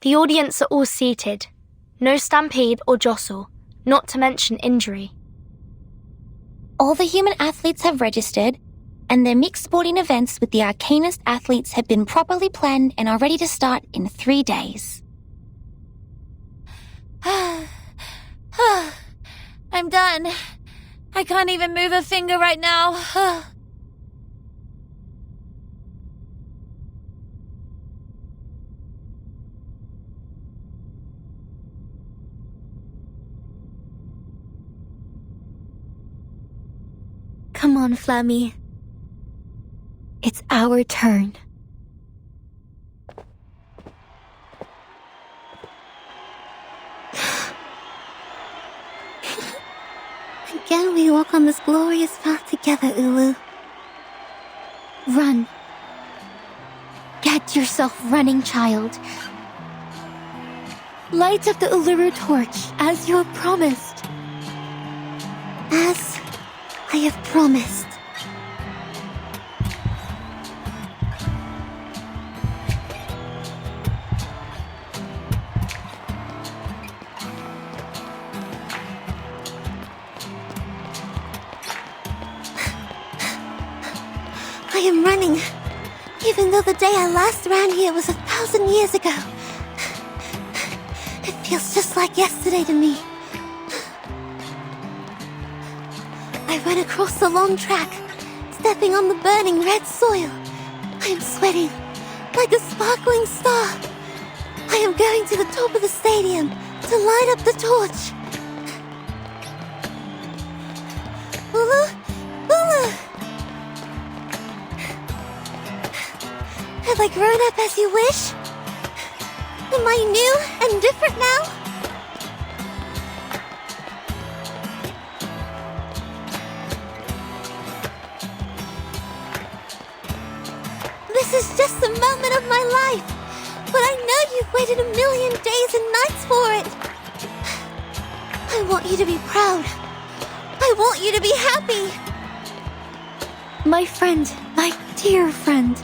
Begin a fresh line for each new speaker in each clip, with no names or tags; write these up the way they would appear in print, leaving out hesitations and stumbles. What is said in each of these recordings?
The audience are all seated. No stampede or jostle, not to mention injury.
All the human athletes have registered, and their mixed sporting events with the Arcanist athletes have been properly planned and are ready to start in 3 days.
I'm done. I can't even move a finger right now.
Come on, Flammy. It's our turn.
Again we walk on this glorious path together, Ulu.
Run. Get yourself running, child. Light up the Uluru torch, as you have promised.
As I have promised. I am running, even though the day I last ran here was 1,000 years ago. It feels just like yesterday to me. I run across the long track, stepping on the burning red soil. I am sweating like a sparkling star. I am going to the top of the stadium to light up the torch. Ulu, Ulu! Have I grown up as you wish? Am I new and different now? This is just a moment of my life, but I know you've waited 1,000,000 days and nights for it. I want you to be proud. I want you to be happy.
My friend, my dear friend.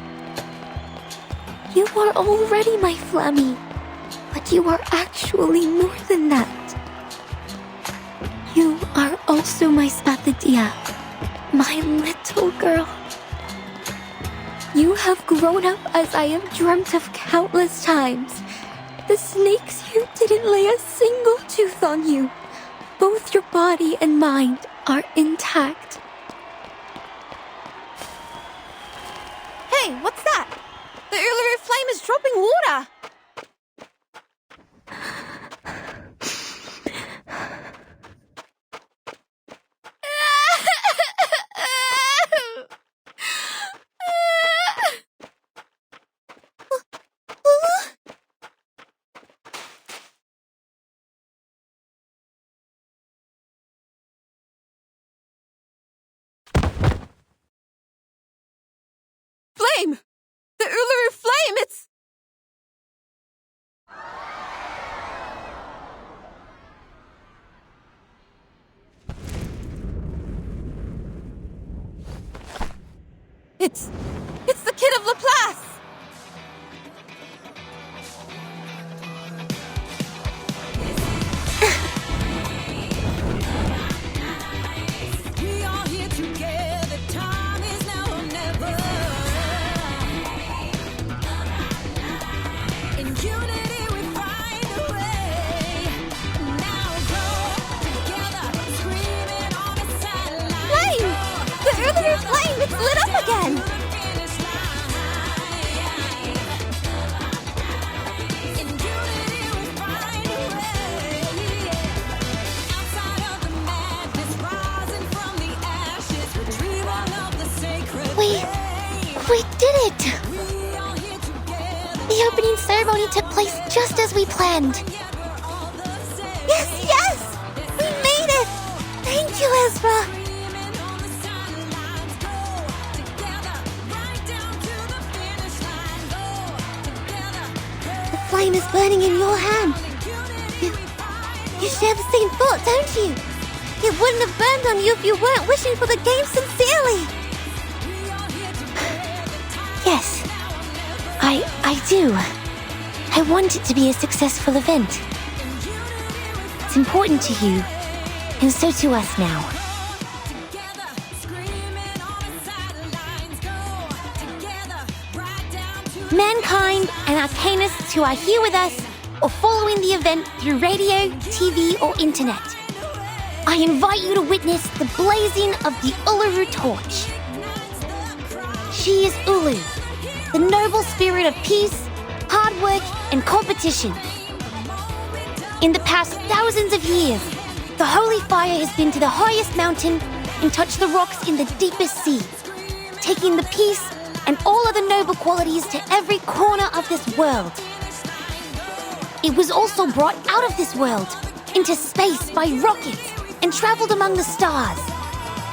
You are already my Flammy, but you are actually more than that. You are also my Spathadia, my little girl. You have grown up as I have dreamt of countless times. The snakes here didn't lay a single tooth on you. Both your body and mind are intact.
Hey, what's that? The Uluru flame is dropping water. Flame! The Uluru flame, it's... It's the Kid of Laplace! We are here together, time is now or never. In unity we find a way. Now go together, screaming on the sidelines. Flame! The Uluru flame, it's lit up again!
We did it! The opening ceremony took place just as we planned. Yes, yes! We made it! Thank you, Ezra! The flame is burning in your hand. You share the same thought, don't you? It wouldn't have burned on you if you weren't wishing for the game sincerely.
Yes, I do. I want it to be a successful event. It's important to you, and so to us now. Mankind and Arcanists who are here with us or following the event through radio, TV, or internet, I invite you to witness the blazing of the Uluru torch. She is Ulu, the noble spirit of peace, hard work, and competition. In the past thousands of years, the holy fire has been to the highest mountain and touched the rocks in the deepest sea, taking the peace and all other noble qualities to every corner of this world. It was also brought out of this world into space by rockets and traveled among the stars.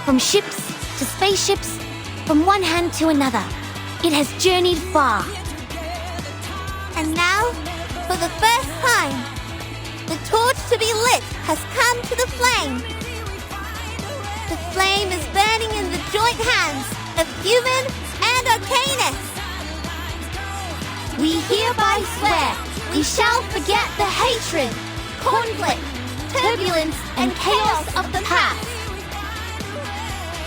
From ships to spaceships, from one hand to another, it has journeyed far.
And now, for the first time, the torch to be lit has come to the flame. The flame is burning in the joint hands of human and Arcanus.
We hereby swear we shall forget the hatred, conflict, turbulence, and chaos of the past.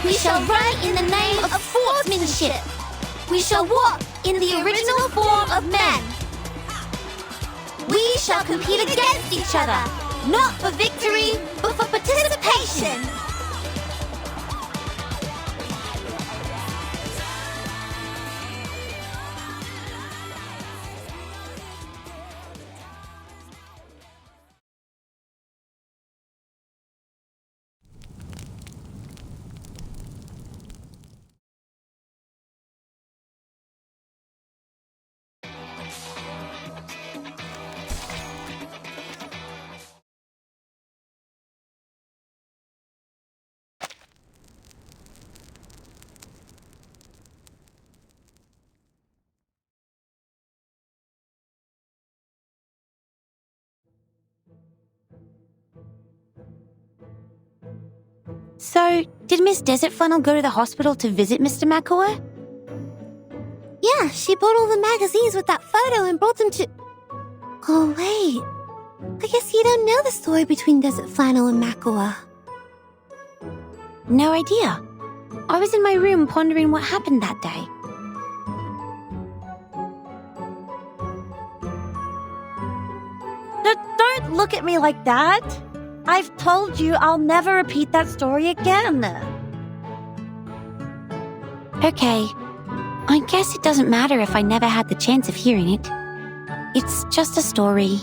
We shall run in the name of sportsmanship. We shall walk in the original form of men. We shall compete against each other, not for victory, but for participation. So, did Miss Desert Funnel go to the hospital to visit Mr. Makua?
Yeah, she bought all the magazines with that photo and brought them to... Oh, wait. I guess you don't know the story between Desert Flannel and Makua.
No idea. I was in my room pondering what happened that day.
Don't look at me like that. I've told you I'll never repeat that story again.
Okay. I guess it doesn't matter if I never had the chance of hearing it. It's just a story.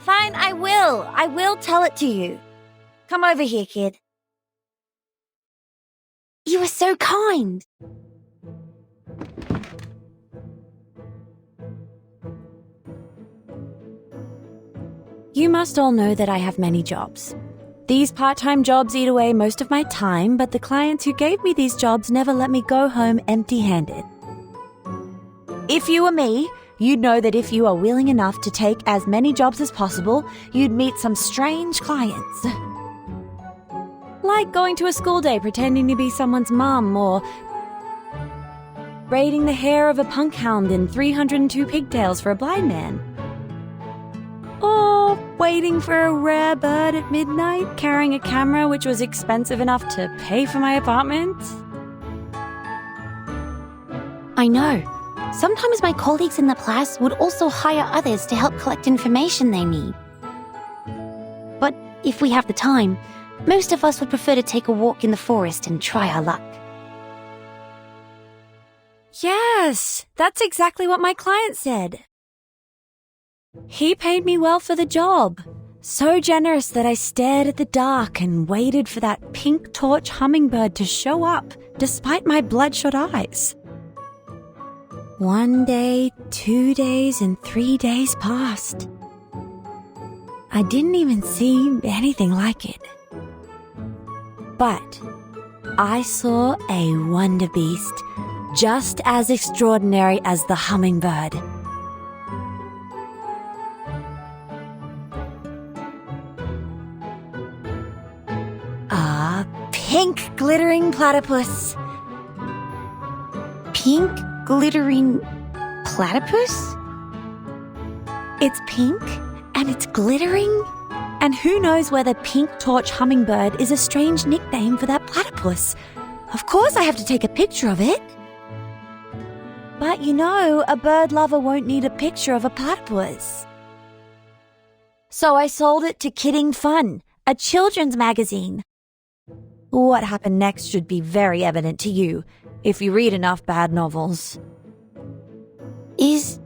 Fine, I will. I will tell it to you. Come over here, kid.
You are so kind.
You must all know that I have many jobs. These part-time jobs eat away most of my time, but the clients who gave me these jobs never let me go home empty-handed. If you were me, you'd know that if you are willing enough to take as many jobs as possible, you'd meet some strange clients. Like going to a school day pretending to be someone's mum, or braiding the hair of a punk hound in 302 pigtails for a blind man. Or waiting for a rare bird at midnight, carrying a camera which was expensive enough to pay for my apartment.
I know. Sometimes my colleagues in the class would also hire others to help collect information they need. But if we have the time, most of us would prefer to take a walk in the forest and try our luck.
Yes, that's exactly what my client said. He paid me well for the job. So generous that I stared at the dark and waited for that pink torch hummingbird to show up, despite my bloodshot eyes. 1 day, 2 days, and 3 days passed. I didn't even see anything like it. But I saw a wonder beast just as extraordinary as the hummingbird. pink glittering platypus.
Pink glittering platypus?
It's pink and it's glittering. And who knows whether pink torch hummingbird is a strange nickname for that platypus. Of course I have to take a picture of it. But you know, a bird lover won't need a picture of a platypus. So I sold it to Kidding Fun, a children's magazine. What happened next should be very evident to you, if you read enough bad novels.
Is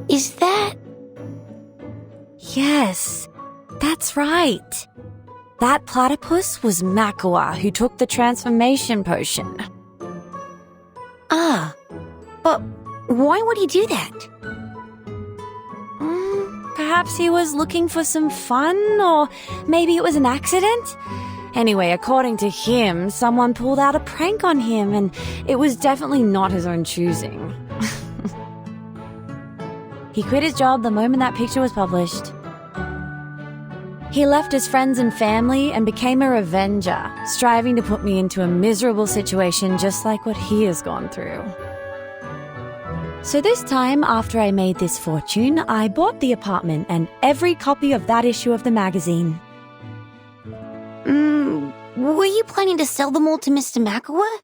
that...
Yes, that's right. That platypus was Makua, who took the transformation potion.
Ah, but why would he do that?
Perhaps he was looking for some fun, or maybe it was an accident. Anyway, according to him, someone pulled out a prank on him, and it was definitely not his own choosing. He quit his job the moment that picture was published. He left his friends and family and became a revenger, striving to put me into a miserable situation just like what he has gone through. So this time, after I made this fortune, I bought the apartment and every copy of that issue of the magazine.
Were you planning to sell them all to Mr. Makua?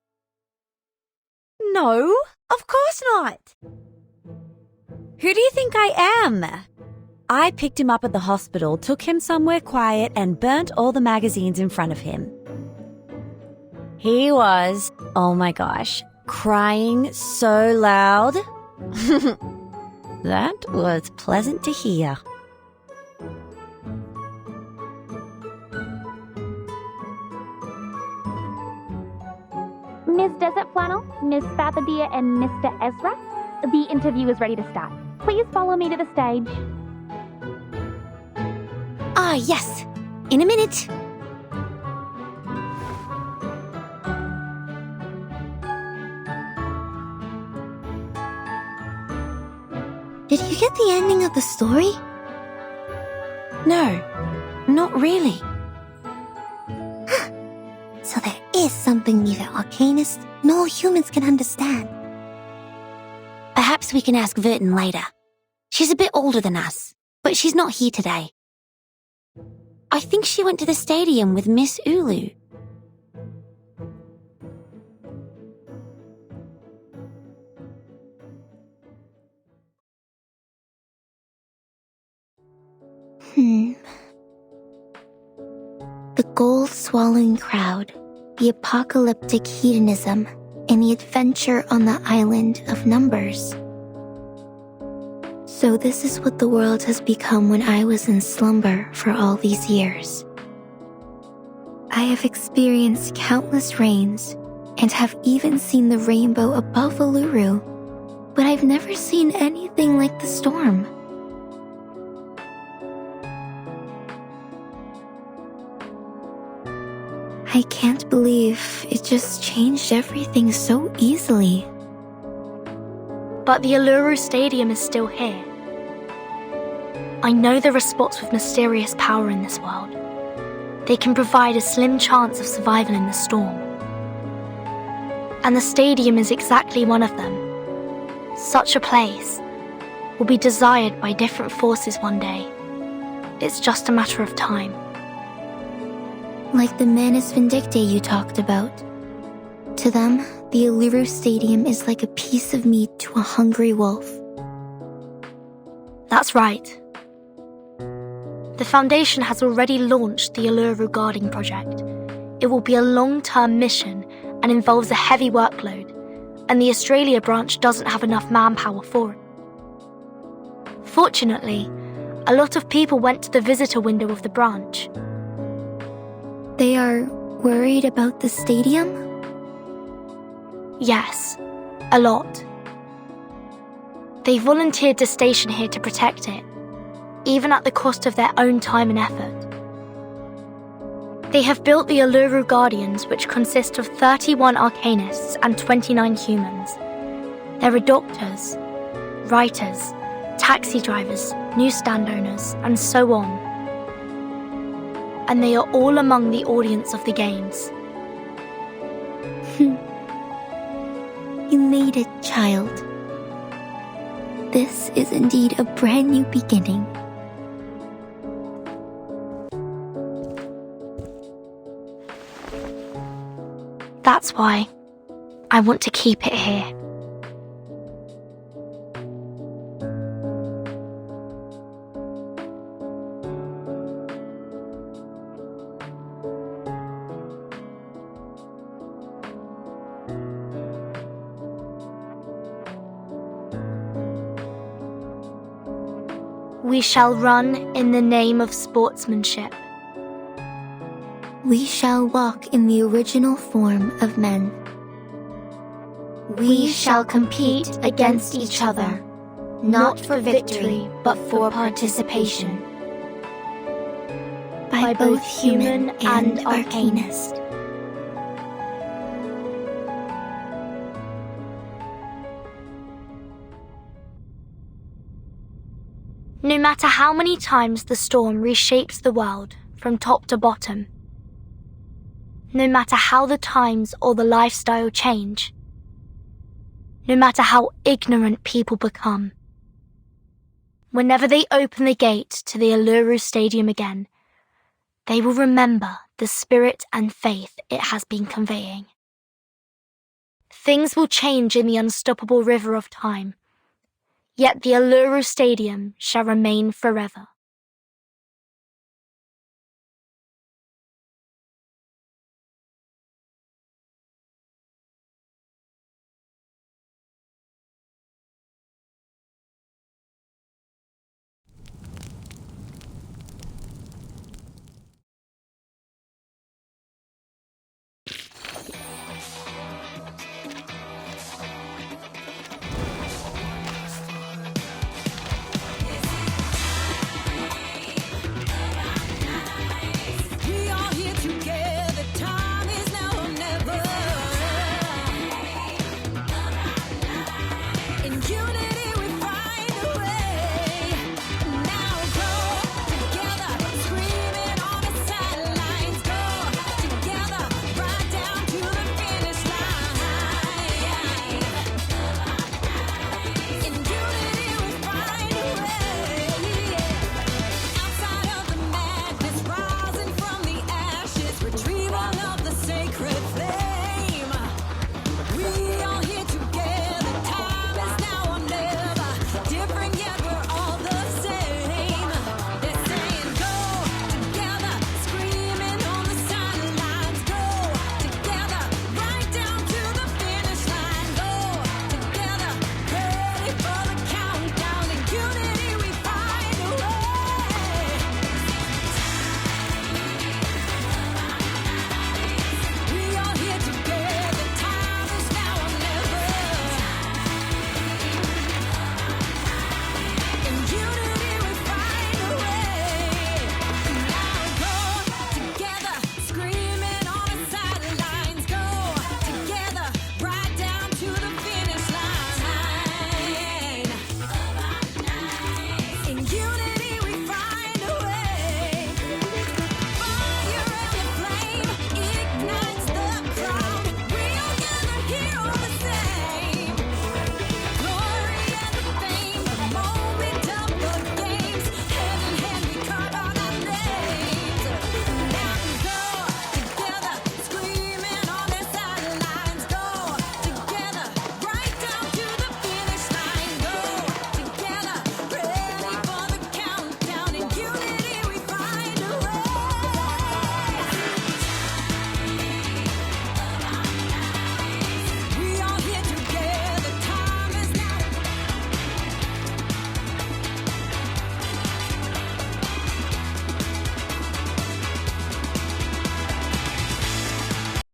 No, of course not. Who do you think I am? I picked him up at the hospital, took him somewhere quiet, and burnt all the magazines in front of him. He was, oh my gosh, crying so loud. That was pleasant to hear.
Ms. Desert Flannel, Ms. Fatherdeer, and Mr. Ezra, the interview is ready to start. Please follow me to the stage.
Ah, yes. In a minute.
Did you get the ending of the story?
No, not really.
So there is something neither arcanists nor humans can understand.
Perhaps we can ask Verton later. She's a bit older than us, but she's not here today. I think she went to the stadium with Miss Ulu.
The gold-swallowing crowd, the apocalyptic hedonism, and the adventure on the island of numbers. So this is what the world has become when I was in slumber for all these years. I have experienced countless rains and have even seen the rainbow above Uluru, but I've never seen anything like the storm. I can't believe it just changed everything so easily.
But the Uluru Stadium is still here. I know there are spots with mysterious power in this world. They can provide a slim chance of survival in the storm. And the stadium is exactly one of them. Such a place will be desired by different forces one day. It's just a matter of time.
Like the Manus Vindictae you talked about. To them, the Uluru Stadium is like a piece of meat to a hungry wolf.
That's right. The Foundation has already launched the Uluru Guarding Project. It will be a long-term mission and involves a heavy workload, and the Australia branch doesn't have enough manpower for it. Fortunately, a lot of people went to the visitor window of the branch.
They are worried about the stadium?
Yes, a lot. They volunteered to station here to protect it, even at the cost of their own time and effort. They have built the Uluru Guardians, which consist of 31 arcanists and 29 humans. There are doctors, writers, taxi drivers, newsstand owners, and so on. And they are all among the audience of the games.
You made it, child. This is indeed a brand new beginning.
That's why I want to keep it here. We shall run in the name of sportsmanship.
We shall walk in the original form of men.
We shall compete against each other, not for victory, but for participation.
By both human and arcanist.
No matter how many times the storm reshapes the world from top to bottom, no matter how the times or the lifestyle change, no matter how ignorant people become, whenever they open the gate to the Uluru Stadium again, they will remember the spirit and faith it has been conveying. Things will change in the unstoppable river of time, yet the Uluru Stadium shall remain forever.